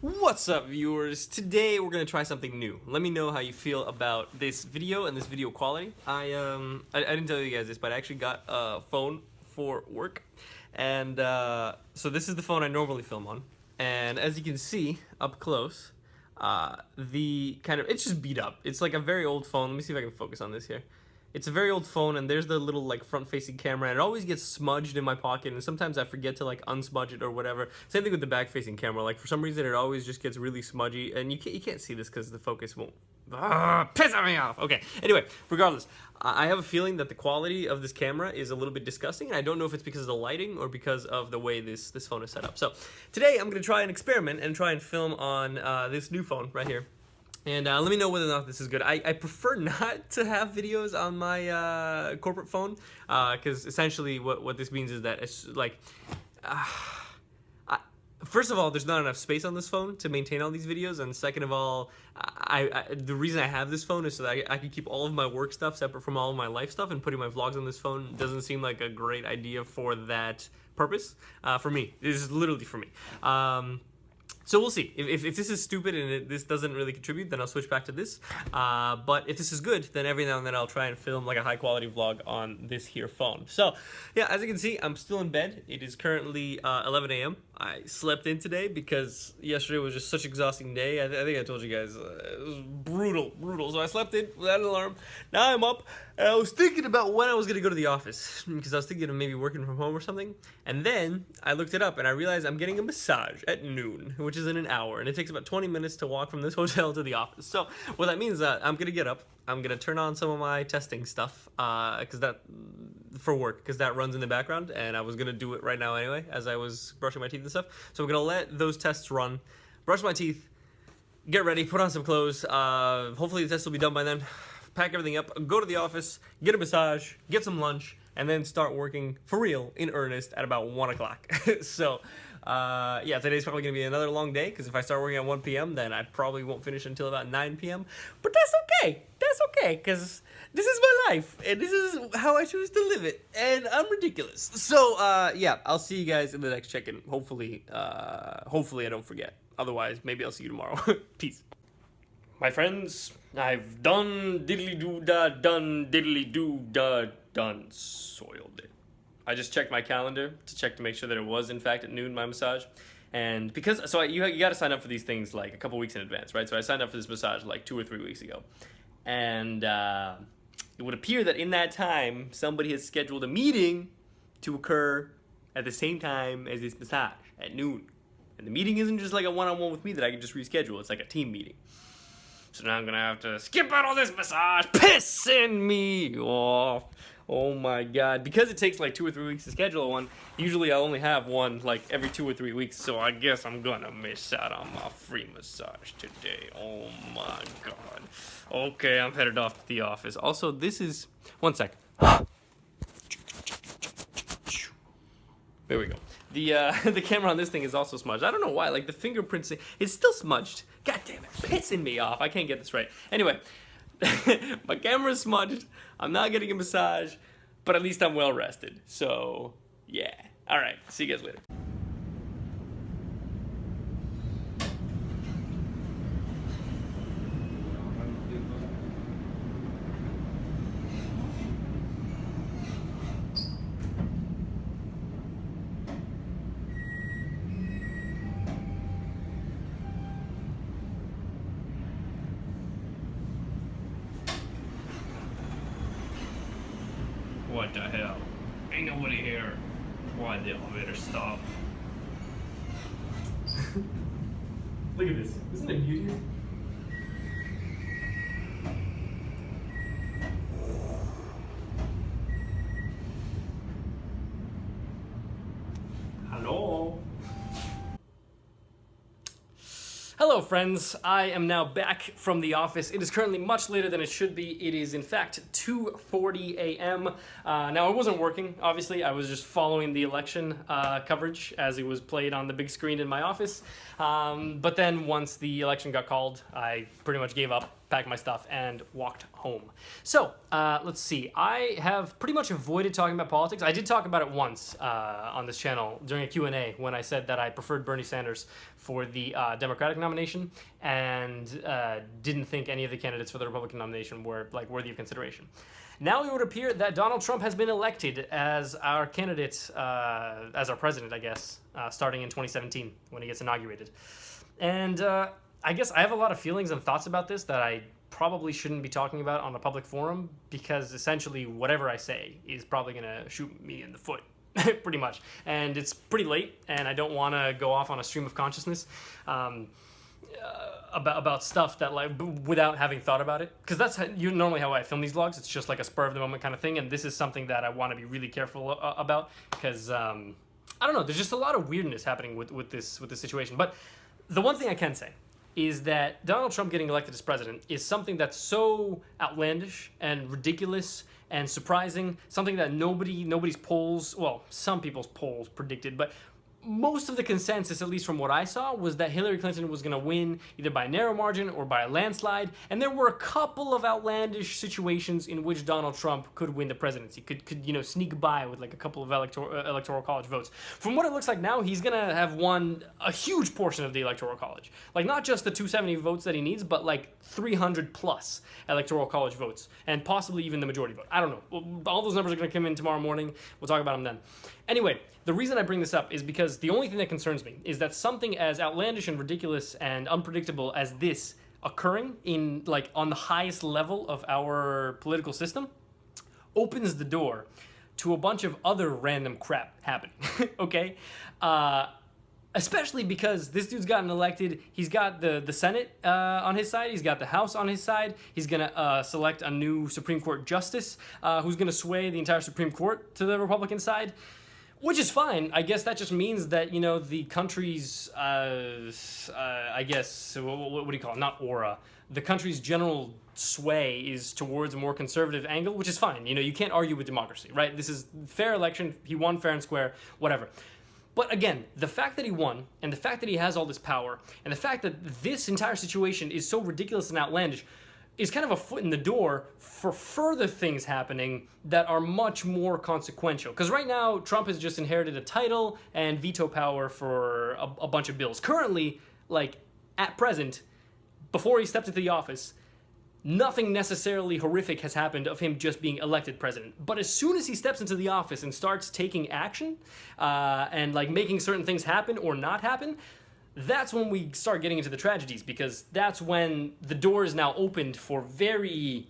What's up, viewers? Today we're gonna try something new. Let me know how you feel about this video and this video quality. I didn't tell you guys this, but I actually got a phone for work, and so this is the phone I normally film on. And as you can see up close, it's just beat up. It's like a very old phone. Let me see if I can focus on this here. It's a very old phone, and there's the little like front-facing camera, and it always gets smudged in my pocket, and sometimes I forget to like unsmudge it or whatever. Same thing with the back-facing camera. Like for some reason, it always just gets really smudgy, and you can't see this because the focus won't. Pissing me off. Okay. Anyway, regardless, I have a feeling that the quality of this camera is a little bit disgusting, and I don't know if it's because of the lighting or because of the way this phone is set up. So today I'm gonna try an experiment and try and film on this new phone right here. And let me know whether or not this is good. I prefer not to have videos on my corporate phone because essentially what this means is that it's like, first of all, there's not enough space on this phone to maintain all these videos, and second of all, the reason I have this phone is so that I can keep all of my work stuff separate from all of my life stuff, and putting my vlogs on this phone doesn't seem like a great idea for that purpose. For me, this is literally for me. So we'll see. If this is stupid and this doesn't really contribute, then I'll switch back to this. But if this is good, then every now and then I'll try and film like a high quality vlog on this here phone. So yeah, as you can see, I'm still in bed. It is currently 11 a.m. I slept in today because yesterday was just such an exhausting day. I think I told you guys, it was brutal. So I slept in without an alarm. Now I'm up. And I was thinking about when I was going to go to the office because I was thinking of maybe working from home or something. And then I looked it up and I realized I'm getting a massage at noon, which is in an hour. And it takes about 20 minutes to walk from this hotel to the office. So what that means is that I'm going to get up. I'm going to turn on some of my testing stuff for work because that runs in the background. And I was going to do it right now anyway as I was brushing my teeth and stuff. So I'm going to let those tests run, brush my teeth, get ready, put on some clothes. Hopefully the test will be done by then. Pack everything up, go to the office, get a massage, get some lunch, and then start working for real, in earnest, at about 1 o'clock. So, yeah, today's probably going to be another long day, because if I start working at 1 p.m., then I probably won't finish until about 9 p.m. But that's okay. That's okay, because this is my life, and this is how I choose to live it, and I'm ridiculous. So, yeah, I'll see you guys in the next check-in. Hopefully I don't forget. Otherwise, maybe I'll see you tomorrow. Peace. My friends, I've done diddly-doo-da, done diddly-doo-da, done soiled it. I just checked my calendar to make sure that it was, in fact, at noon, my massage. And because, you got to sign up for these things like a couple weeks in advance, right? So I signed up for this massage like 2 or 3 weeks ago. And it would appear that in that time, somebody has scheduled a meeting to occur at the same time as this massage, at noon. And the meeting isn't just like a one-on-one with me that I can just reschedule. It's like a team meeting. So now I'm gonna have to skip out on this massage, pissing me off. Oh my god. Because it takes like 2 or 3 weeks to schedule one, usually I only have one like every 2 or 3 weeks, so I guess I'm gonna miss out on my free massage today. Oh my god. Okay, I'm headed off to the office. Also, this is... One sec. There we go. The camera on this thing is also smudged. I don't know why. Like the fingerprints, it's still smudged. God damn it, pissing me off. I can't get this right. Anyway, my camera's smudged. I'm not getting a massage, but at least I'm well rested. So yeah. All right. See you guys later. What the hell? Ain't nobody here. Why'd the elevator stop? Look at this. Isn't it beautiful? Hello? Hello friends, I am now back from the office. It is currently much later than it should be. It is in fact 2:40 a.m. Now I wasn't working, obviously. I was just following the election coverage as it was played on the big screen in my office. But then once the election got called, I pretty much gave up packed my stuff, and walked home. So, let's see. I have pretty much avoided talking about politics. I did talk about it once on this channel during a Q&A when I said that I preferred Bernie Sanders for the Democratic nomination and didn't think any of the candidates for the Republican nomination were like worthy of consideration. Now it would appear that Donald Trump has been elected as our candidate, as our president, I guess, starting in 2017 when he gets inaugurated. And I guess I have a lot of feelings and thoughts about this that I probably shouldn't be talking about on a public forum, because essentially whatever I say is probably going to shoot me in the foot, pretty much. And it's pretty late, and I don't want to go off on a stream of consciousness about stuff that, like, without having thought about it, because that's normally how I film these vlogs. It's just like a spur of the moment kind of thing, and this is something that I want to be really careful about, because I don't know, there's just a lot of weirdness happening with this situation. But the one thing I can say is that Donald Trump getting elected as president is something that's so outlandish and ridiculous and surprising, something that nobody's polls, well, some people's polls predicted, but most of the consensus, at least from what I saw, was that Hillary Clinton was going to win either by a narrow margin or by a landslide. And there were a couple of outlandish situations in which Donald Trump could win the presidency, could sneak by with like a couple of electoral college votes. From what it looks like now, he's going to have won a huge portion of the electoral college. Like, not just the 270 votes that he needs, but like 300 plus electoral college votes, and possibly even the majority vote. I don't know. All those numbers are going to come in tomorrow morning. We'll talk about them then. Anyway, the reason I bring this up is because the only thing that concerns me is that something as outlandish and ridiculous and unpredictable as this occurring in, like, on the highest level of our political system opens the door to a bunch of other random crap happening. Okay? Especially because this dude's gotten elected. He's got the Senate on his side. He's got the House on his side. He's going to select a new Supreme Court justice who's going to sway the entire Supreme Court to the Republican side. Which is fine. I guess that just means that, you know, the country's, I guess, what do you call it? Not aura. The country's general sway is towards a more conservative angle, which is fine. You know, you can't argue with democracy, right? This is fair election. He won fair and square, whatever. But again, the fact that he won, and the fact that he has all this power, and the fact that this entire situation is so ridiculous and outlandish is kind of a foot in the door for further things happening that are much more consequential. Because right now, Trump has just inherited a title and veto power for a bunch of bills. Currently, like, at present, before he stepped into the office, nothing necessarily horrific has happened of him just being elected president. But as soon as he steps into the office and starts taking action and, like, making certain things happen or not happen, that's when we start getting into the tragedies, because that's when the door is now opened for very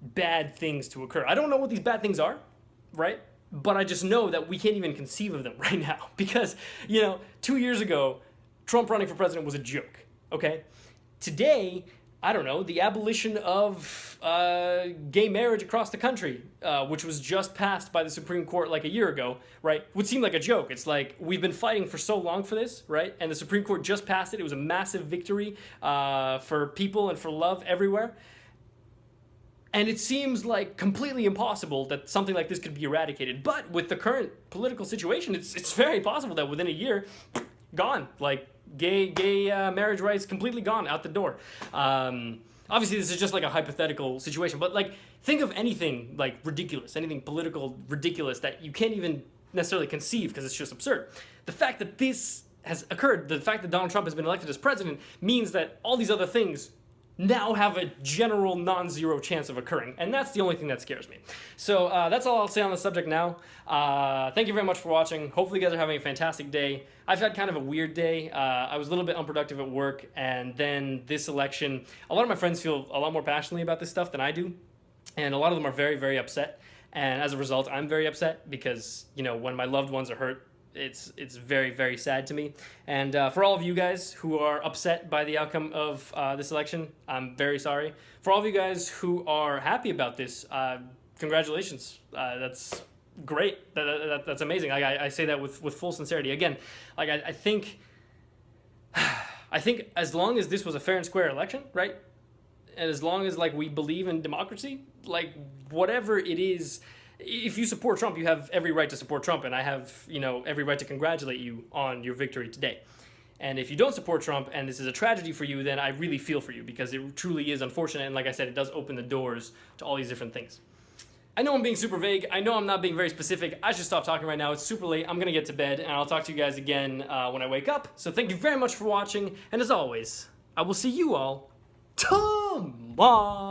bad things to occur. I don't know what these bad things are, right? But I just know that we can't even conceive of them right now, because, you know, 2 years ago, Trump running for president was a joke, okay? Today, I don't know, the abolition of gay marriage across the country, which was just passed by the Supreme Court like a year ago, right, would seem like a joke. It's like, we've been fighting for so long for this, right, and the Supreme Court just passed it. It was a massive victory for people and for love everywhere. And it seems like completely impossible that something like this could be eradicated. But with the current political situation, it's very possible that within a year, gone, like, gay marriage rights completely gone out the door. Obviously, this is just like a hypothetical situation, but, like, think of anything, like, ridiculous, anything political ridiculous that you can't even necessarily conceive because it's just absurd. The fact that this has occurred, the fact that Donald Trump has been elected as president, means that all these other things now have a general non-zero chance of occurring, and that's the only thing that scares me. So that's all I'll say on the subject now. Thank you very much for watching. Hopefully you guys are having a fantastic day. I've had kind of a weird day. I was a little bit unproductive at work, and then this election, a lot of my friends feel a lot more passionately about this stuff than I do, and a lot of them are very, very upset, and as a result, I'm very upset because, you know, when my loved ones are hurt, it's very, very sad to me. And for all of you guys who are upset by the outcome of this election, I'm very sorry. For all of you guys who are happy about this, congratulations. That's great. That's amazing. I say that with full sincerity. Again, like, I think as long as this was a fair and square election, right? And as long as, like, we believe in democracy, like, whatever it is, if you support Trump, you have every right to support Trump, and I have, you know, every right to congratulate you on your victory today. And if you don't support Trump and this is a tragedy for you, then I really feel for you because it truly is unfortunate. And like I said, it does open the doors to all these different things. I know I'm being super vague. I know I'm not being very specific. I should stop talking right now. It's super late. I'm going to get to bed, and I'll talk to you guys again when I wake up. So thank you very much for watching. And as always, I will see you all tomorrow.